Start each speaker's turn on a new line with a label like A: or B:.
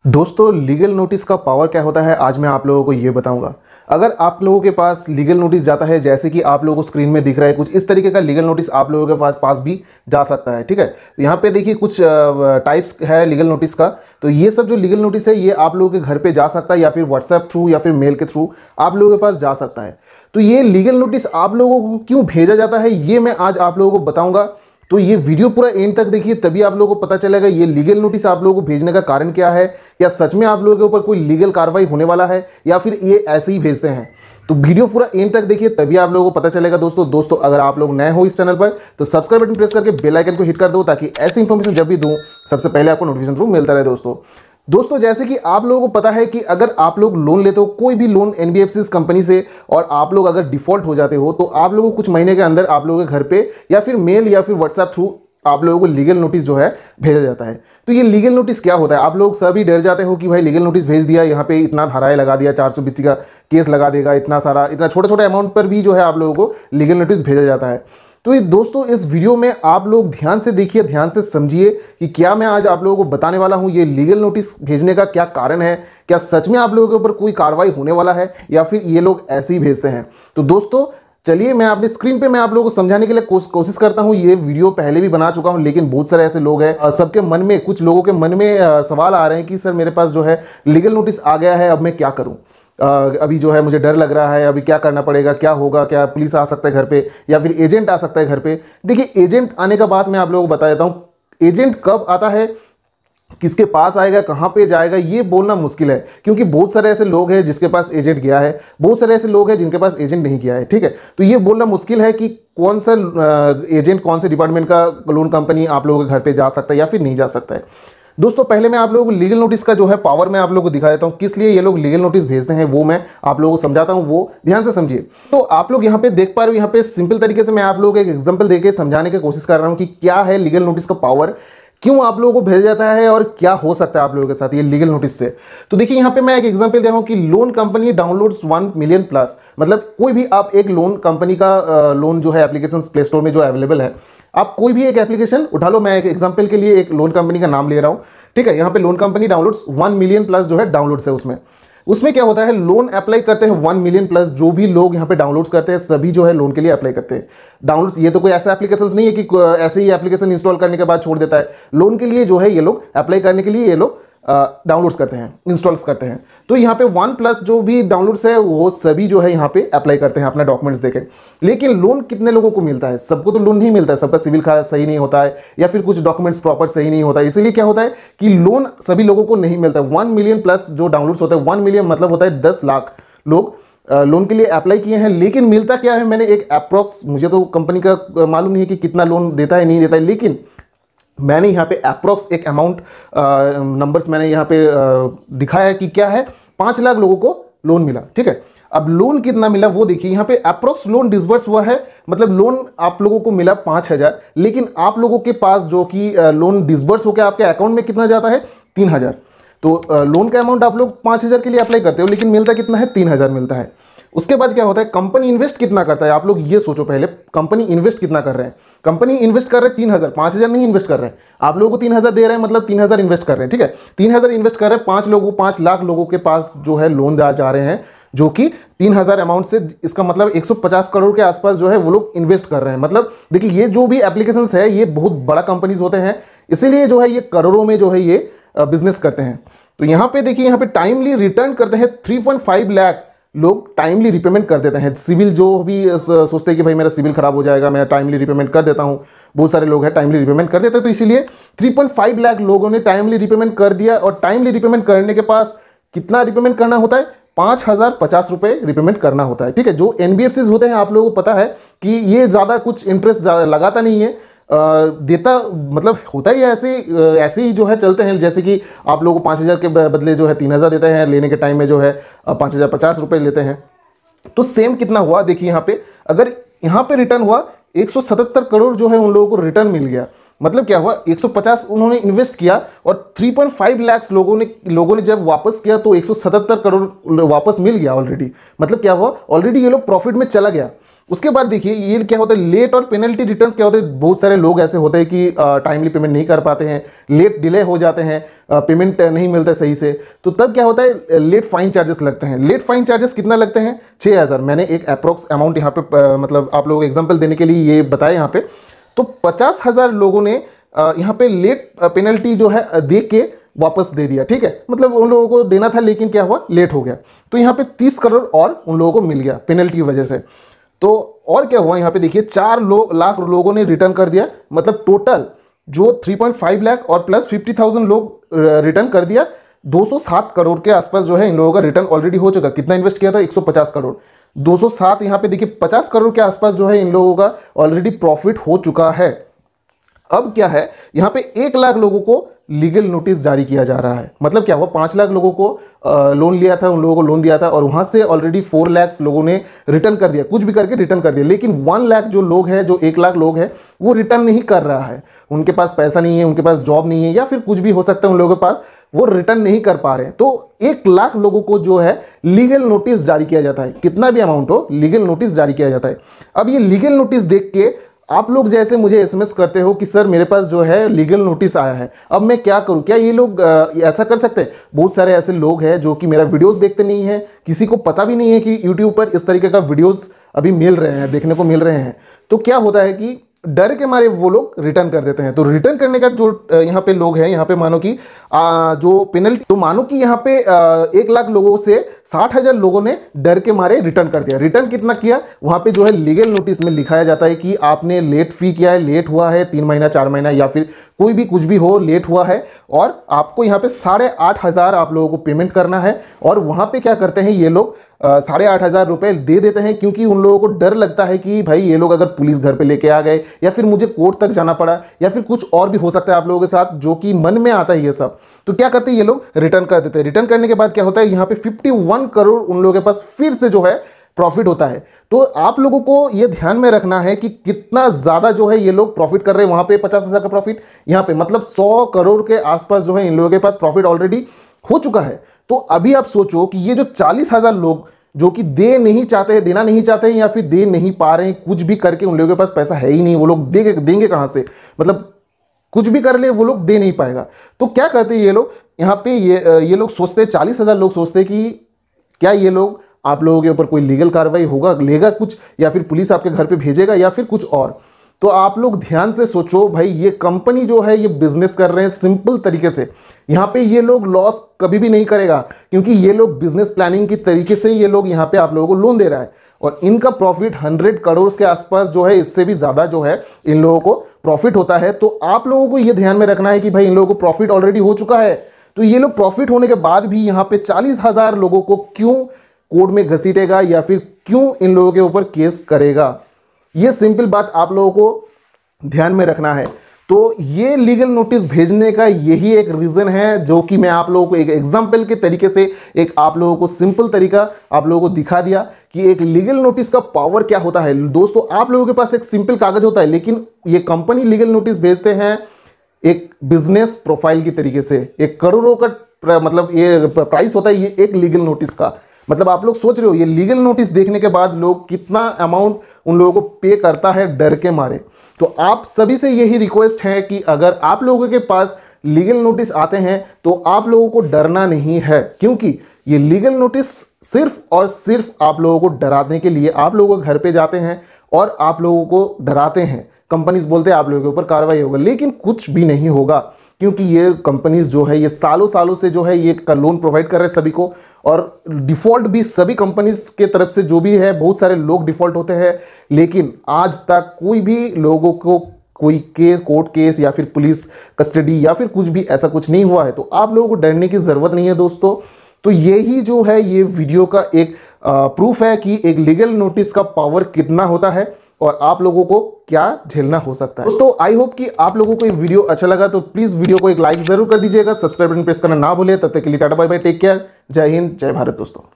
A: दोस्तों legal notice का power क्या होता है आज मैं आप लोगों को ये बताऊंगा। अगर आप लोगों के पास लीगल नोटिस जाता है, जैसे कि आप लोगों को स्क्रीन में दिख रहा है, कुछ इस तरीके का लीगल नोटिस आप लोगों के पास भी जा सकता है। ठीक है, तो यहाँ पे देखिए कुछ टाइप्स है लीगल नोटिस का। तो ये सब जो लीगल नोटिस है ये आप लोगों के घर पे जा सकता है, या फिर व्हाट्सएप थ्रू या फिर मेल के थ्रू आप लोगों के पास जा सकता है। तो ये लीगल नोटिस आप लोगों को क्यों भेजा जाता है ये मैं आज आप लोगों को बताऊंगा। तो ये वीडियो पूरा एंड तक देखिए, तभी आप लोगों को पता चलेगा ये लीगल नोटिस आप लोगों को भेजने का कारण क्या है, या सच में आप लोगों के ऊपर कोई लीगल कार्रवाई होने वाला है या फिर ये ऐसे ही भेजते हैं। तो वीडियो पूरा एंड तक देखिए, तभी आप लोगों को पता चलेगा। दोस्तों अगर आप लोग नए हो इस चैनल पर तो सब्सक्राइब बटन प्रेस करके बेल आइकन को हिट कर दो, ताकि ऐसी इंफॉर्मेशन जब भी दूं सबसे पहले आपको नोटिफिकेशन थ्रू मिलता रहे। दोस्तों जैसे कि आप लोगों को पता है कि अगर आप लोग लोन लेते हो कोई भी लोन एनबीएफसी कंपनी से, और आप लोग अगर डिफॉल्ट हो जाते हो तो आप लोगों को कुछ महीने के अंदर आप लोगों के घर पे या फिर मेल या फिर व्हाट्सएप थ्रू आप लोगों को लीगल नोटिस जो है भेजा जाता है। तो ये लीगल नोटिस क्या होता है? आप लोग सभी डर जाते हो कि भाई लीगल नोटिस भेज दिया, यहाँ पे इतना धाराएं लगा दिया, 420 का केस लगा देगा, इतना छोटे छोटे अमाउंट पर भी जो है आप लोगों को लीगल नोटिस भेजा जाता है। तो ये दोस्तों इस वीडियो में आप लोग ध्यान से देखिए, ध्यान से समझिए कि क्या मैं आज आप लोगों को बताने वाला हूँ। ये लीगल नोटिस भेजने का क्या कारण है, क्या सच में आप लोगों के ऊपर कोई कार्रवाई होने वाला है या फिर ये लोग ऐसे ही भेजते हैं। तो दोस्तों चलिए मैं अपनी स्क्रीन पे मैं आप लोगों को समझाने के लिए कोशिश करता हूँ। ये वीडियो पहले भी बना चुका हूँ, लेकिन बहुत सारे ऐसे लोग हैं, सबके मन में, कुछ लोगों के मन में सवाल आ रहे हैं कि सर मेरे पास जो है लीगल नोटिस आ गया है, अब मैं क्या करूँ? अभी जो है मुझे डर लग रहा है, अभी क्या करना पड़ेगा, क्या होगा, क्या पुलिस आ सकता है घर पे या फिर एजेंट आ सकता है घर पे। देखिए एजेंट आने का बात मैं आप लोगों को बता देता हूँ। एजेंट कब आता है, किसके पास आएगा, कहाँ पे जाएगा, ये बोलना मुश्किल है, क्योंकि बहुत सारे ऐसे लोग हैं जिसके पास एजेंट गया है, बहुत सारे ऐसे लोग हैं जिनके पास एजेंट नहीं गया है। ठीक है, तो ये बोलना मुश्किल है कि कौन सा एजेंट कौन से डिपार्टमेंट का लोन कंपनी आप लोगों के घर पे जा सकता है या फिर नहीं जा सकता है। दोस्तों पहले मैं आप लोगों को लीगल नोटिस का जो है पावर मैं आप लोगों को दिखा देता हूं, किस लिए ये लोग लीगल नोटिस भेजते हैं वो मैं आप लोगों को समझाता हूं, वो ध्यान से समझिए। तो आप लोग यहां पे देख पा रहे हो, यहां पे सिंपल तरीके से मैं आप लोगों को एक एग्जांपल देके समझाने की कोशिश कर रहा हूं कि क्या है लीगल नोटिस का पावर, क्यों आप लोगों को भेजा जाता है और क्या हो सकता है आप लोगों के साथ ये लीगल नोटिस से। तो देखिए यहाँ पे मैं एक एग्जांपल दे रहा हूँ कि loan company downloads 1 million plus, मतलब कोई भी आप एक लोन कंपनी का लोन जो है एप्लीकेशन प्ले स्टोर में जो अवेलेबल है, आप कोई भी एक एप्लीकेशन उठा लो। मैं एक एग्जांपल के लिए एक लोन कंपनी का नाम ले रहा हूँ। ठीक है, यहाँ पे loan company downloads 1 million plus जो है डाउनलोड्स है। उसमें क्या होता है, लोन अप्लाई करते हैं 1 मिलियन प्लस, जो भी लोग यहाँ पे डाउनलोड्स करते हैं सभी जो है लोन के लिए अप्लाई करते हैं। डाउनलोड्स ये तो कोई ऐसा एप्लीकेशन नहीं है कि ऐसे ही एप्लीकेशन इंस्टॉल करने के बाद छोड़ देता है। लोन के लिए जो है ये लोग अप्लाई करने के लिए ये लोग डाउनलोड्स करते हैं, इंस्टॉल्स करते हैं। तो यहाँ पे 1 प्लस जो भी डाउनलोड्स है वो सभी जो है यहाँ पे अप्लाई करते हैं अपना डॉक्यूमेंट्स देके। लेकिन लोन कितने लोगों को मिलता है? सबको तो लोन नहीं मिलता है, सबका सिविल सही नहीं होता है या फिर कुछ डॉक्यूमेंट्स प्रॉपर सही नहीं होता है। इसीलिए क्या होता है कि लोन सभी लोगों को नहीं मिलता है। 1 मिलियन प्लस जो डाउनलोड्स होता है, 1 मिलियन मतलब होता है 10 लाख लोग लोन के लिए अप्लाई किए हैं। लेकिन मिलता क्या है, मैंने एक अप्रॉक्स, मुझे तो कंपनी का मालूम नहीं है कि कितना लोन देता है नहीं देता है, लेकिन मैंने यहाँ पे अप्रॉक्स एक अमाउंट नंबर्स मैंने यहाँ पे दिखाया है कि क्या है, 5 लाख लोगों को लोन मिला। ठीक है, अब लोन कितना मिला वो देखिए, यहाँ पे अप्रॉक्स लोन डिसबर्स हुआ है, मतलब लोन आप लोगों को मिला 5,000, लेकिन आप लोगों के पास जो कि लोन डिसबर्स होकर आपके अकाउंट में कितना जाता है, 3,000। तो लोन का अमाउंट आप लोग 5,000 के लिए अप्लाई करते हो, लेकिन मिलता कितना है, 3,000 मिलता है। उसके बाद क्या होता है, कंपनी इन्वेस्ट कितना करता है, आप लोग ये सोचो पहले, कंपनी इन्वेस्ट कितना कर रहे हैं। कंपनी इन्वेस्ट कर रहे हैं 3,000, 5,000 नहीं इन्वेस्ट कर रहे हैं। आप लोगों को 3,000 दे रहे हैं, मतलब 3,000 इन्वेस्ट कर रहे हैं। ठीक है, 3,000 इन्वेस्ट कर रहे हैं, 5 लाख लोगों के पास जो है लोन जा रहे हैं, जो कि 3,000 अमाउंट से, इसका मतलब 150 करोड़ के आसपास जो है वो लोग इन्वेस्ट कर रहे हैं। मतलब देखिए ये जो भी एप्लीकेशन है ये बहुत बड़ा कंपनीज होते हैं, इसीलिए जो है ये करोड़ों में जो है ये बिजनेस करते हैं। तो यहाँ पे देखिए, यहाँ पे टाइमली रिटर्न करते हैं 3.5 लाख लोग, टाइमली रिपेमेंट कर देते हैं। सिविल जो भी सोचते हैं कि भाई मेरा सिविल खराब हो जाएगा, मैं टाइमली रिपेमेंट कर देता हूँ, बहुत सारे लोग हैं टाइमली रिपेमेंट कर देते हैं। तो इसीलिए 3.5 लाख लोगों ने टाइमली रिपेमेंट कर दिया। और टाइमली रिपेमेंट करने के पास कितना रिपेमेंट करना होता है, 5,050 रुपये रिपेमेंट करना होता है। ठीक है, जो एनबीएफसीज होते हैं आप लोगों को पता है कि ये ज़्यादा कुछ इंटरेस्ट लगाता नहीं है, देता, मतलब होता ही ऐसे ही जो है चलते हैं। जैसे कि आप लोगों को 5,000 के बदले जो है 3,000 देते हैं, लेने के टाइम में जो है 5,050 रुपये लेते हैं। तो सेम कितना हुआ देखिए, यहाँ पे अगर यहाँ पे रिटर्न हुआ 177 करोड़ जो है उन लोगों को रिटर्न मिल गया। मतलब क्या हुआ, 150 उन्होंने इन्वेस्ट किया और 3.5 लाख लोगों ने जब वापस किया तो 177 करोड़ वापस मिल गया ऑलरेडी। मतलब क्या हुआ, ऑलरेडी ये लोग प्रॉफिट में चला गया। उसके बाद देखिए ये क्या होता है, लेट और पेनल्टी रिटर्न्स क्या होते हैं। बहुत सारे लोग ऐसे होते हैं कि टाइमली पेमेंट नहीं कर पाते हैं, लेट डिले हो जाते हैं, पेमेंट नहीं मिलता सही से, तो तब क्या होता है, लेट फाइन चार्जेस लगते हैं। लेट फाइन चार्जेस कितना लगते हैं, 6,000। मैंने एक अप्रोक्स अमाउंट यहाँ पे मतलब आप लोगों को एग्जाम्पल देने के लिए ये बताया यहाँ पे। तो 50,000 लोगों ने यहाँ पे लेट पेनल्टी जो है दे के वापस दे दिया, ठीक है, मतलब उन लोगों को देना था लेकिन क्या हुआ, लेट हो गया। तो यहाँ पे 30 करोड़ और उन लोगों को मिल गया पेनल्टी की वजह से। तो और क्या हुआ, यहाँ पे देखिए 4 लाख लोगों ने रिटर्न कर दिया, मतलब टोटल जो 3.5 लाख और प्लस 50,000 लोग रिटर्न कर दिया, 207 करोड़ के आसपास जो है इन लोगों का रिटर्न ऑलरेडी हो चुका। कितना इन्वेस्ट किया था, 150 करोड़, 207 यहाँ पे देखिए 50 करोड़ के आसपास जो है इन लोगों का ऑलरेडी प्रॉफिट हो चुका है। अब क्या है, यहाँ पे 1 लाख लोगों को लीगल नोटिस जारी किया जा रहा है। मतलब क्या हुआ, 5 लाख लोगों को लोन लिया था, उन लोगों को लोन दिया था और वहां से ऑलरेडी 4 लाख लोगों ने रिटर्न कर दिया, कुछ भी करके रिटर्न कर दिया। लेकिन 1 लाख जो लोग हैं, जो 1 लाख लोग हैं, वो रिटर्न नहीं कर रहा है। उनके पास पैसा नहीं है, उनके पास जॉब नहीं है, या फिर कुछ भी हो सकता है उन लोगों के पास, वो रिटर्न नहीं कर पा रहे हैं। तो 1 लाख लोगों को जो है लीगल नोटिस जारी किया जाता है, कितना भी अमाउंट हो, लीगल नोटिस जारी किया जाता है। अब ये लीगल नोटिस देख के आप लोग जैसे मुझे एसएमएस करते हो कि सर मेरे पास जो है लीगल नोटिस आया है, अब मैं क्या करूं, क्या ये लोग ऐसा कर सकते हैं। बहुत सारे ऐसे लोग हैं जो कि मेरा वीडियोस देखते नहीं है, किसी को पता भी नहीं है कि यूट्यूब पर इस तरीके का वीडियोस अभी मिल रहे हैं, देखने को मिल रहे हैं। तो क्या होता है कि डर के मारे वो लोग रिटर्न कर देते हैं। तो रिटर्न करने का जो यहाँ पे लोग हैं, यहाँ पे मानो कि जो पेनल्टी, तो मानो कि यहाँ पे 1 लाख लोगों से 60,000 लोगों ने डर के मारे रिटर्न कर दिया। रिटर्न कितना किया, वहाँ पे जो है लीगल नोटिस में लिखाया जाता है कि आपने लेट फी किया है, लेट हुआ है 3 महीना 4 महीना, या फिर कोई भी कुछ भी हो, लेट हुआ है, और आपको यहाँ पे 8,500 आप लोगों को पेमेंट करना है। और वहाँ पे क्या करते हैं ये लोग, 8,500 रुपये दे देते हैं, क्योंकि उन लोगों को डर लगता है कि भाई ये लोग अगर पुलिस घर पे लेके आ गए, या फिर मुझे कोर्ट तक जाना पड़ा, या फिर कुछ और भी हो सकता है आप लोगों के साथ, जो कि मन में आता है ये सब। तो क्या करते हैं ये लोग, रिटर्न कर देते हैं। रिटर्न करने के बाद क्या होता है, यहाँ पे 51 करोड़ उन लोगों के पास फिर से जो है प्रॉफिट होता है। तो आप लोगों को ये ध्यान में रखना है कि कितना ज्यादा जो है ये लोग प्रॉफिट कर रहे हैं। वहां पे 50,000 का प्रॉफिट, यहाँ पे मतलब 100 करोड़ के आसपास जो है इन लोगों के पास प्रॉफिट ऑलरेडी हो चुका है। तो अभी आप सोचो कि ये जो 40,000 लोग जो कि दे नहीं चाहते हैं, देना नहीं चाहते हैं, या फिर दे नहीं पा रहे हैं, कुछ भी करके उन लोगों के पास पैसा है ही नहीं, वो लोग देंगे कहां से, मतलब कुछ भी कर ले वो लोग दे नहीं पाएगा। तो क्या करते हैं ये लोग, यहाँ पे ये लोग सोचते हैं, 40,000 लोग सोचते हैं कि क्या ये लोग आप लोगों के ऊपर कोई लीगल कार्रवाई होगा, लेगा कुछ, या फिर पुलिस आपके घर पे भेजेगा, या फिर कुछ और। तो आप लोग ध्यान से सोचो भाई, ये कंपनी जो है ये बिजनेस कर रहे हैं सिंपल तरीके से। यहाँ पे ये लोग लॉस कभी भी नहीं करेगा, क्योंकि ये लोग बिजनेस प्लानिंग की तरीके से ये लोग यहाँ पे आप लोगों को लोन दे रहा है, और इनका प्रॉफिट 100 करोड़ के आसपास जो है, इससे भी ज्यादा जो है इन लोगों को प्रॉफिट होता है। तो आप लोगों को ये ध्यान में रखना है कि भाई इन लोगों को प्रॉफिट ऑलरेडी हो चुका है। तो ये लोग प्रॉफिट होने के बाद भी यहाँ पे 40,000 लोगों को क्यों कोर्ट में घसीटेगा, या फिर क्यों इन लोगों के ऊपर केस करेगा। ये सिंपल बात आप लोगों को ध्यान में रखना है। तो ये लीगल नोटिस भेजने का यही एक रीजन है, जो कि मैं आप लोगों को एक एग्जांपल के तरीके से, एक आप लोगों को सिंपल तरीका आप लोगों को दिखा दिया कि एक लीगल नोटिस का पावर क्या होता है। दोस्तों, आप लोगों के पास एक सिंपल कागज होता है, लेकिन ये कंपनी लीगल नोटिस भेजते हैं एक बिजनेस प्रोफाइल की तरीके से। एक करोड़ों का मतलब ये प्राइस होता है ये एक लीगल नोटिस का। मतलब आप लोग सोच रहे हो, ये लीगल नोटिस देखने के बाद लोग कितना अमाउंट उन लोगों को पे करता है डर के मारे। तो आप सभी से यही रिक्वेस्ट है कि अगर आप लोगों के पास लीगल नोटिस आते हैं तो आप लोगों को डरना नहीं है, क्योंकि ये लीगल नोटिस सिर्फ और सिर्फ आप लोगों को डराने के लिए आप लोगों के घर पे जाते हैं और आप लोगों को डराते हैं। कंपनीज बोलते हैं आप लोगों के ऊपर कार्रवाई होगा, लेकिन कुछ भी नहीं होगा, क्योंकि ये कंपनीज जो है ये सालों सालों से जो है ये लोन प्रोवाइड कर रहे हैं सभी को, और डिफॉल्ट भी सभी कंपनीज के तरफ से जो भी है, बहुत सारे लोग डिफॉल्ट होते हैं, लेकिन आज तक कोई भी लोगों को कोई केस, कोर्ट केस या फिर पुलिस कस्टडी या फिर कुछ भी ऐसा कुछ नहीं हुआ है। तो आप लोगों को डरने की जरूरत नहीं है दोस्तों। तो यही जो है ये वीडियो का एक प्रूफ है कि एक लीगल नोटिस का पावर कितना होता है और आप लोगों को क्या झेलना हो सकता है। दोस्तों, आई होप कि आप लोगों को ये वीडियो अच्छा लगा, तो प्लीज वीडियो को एक लाइक जरूर कर दीजिएगा, सब्सक्राइब बटन प्रेस करना ना भूलिए। तब तक के लिए tata bye bye, take care, जय हिंद, जय भारत दोस्तों।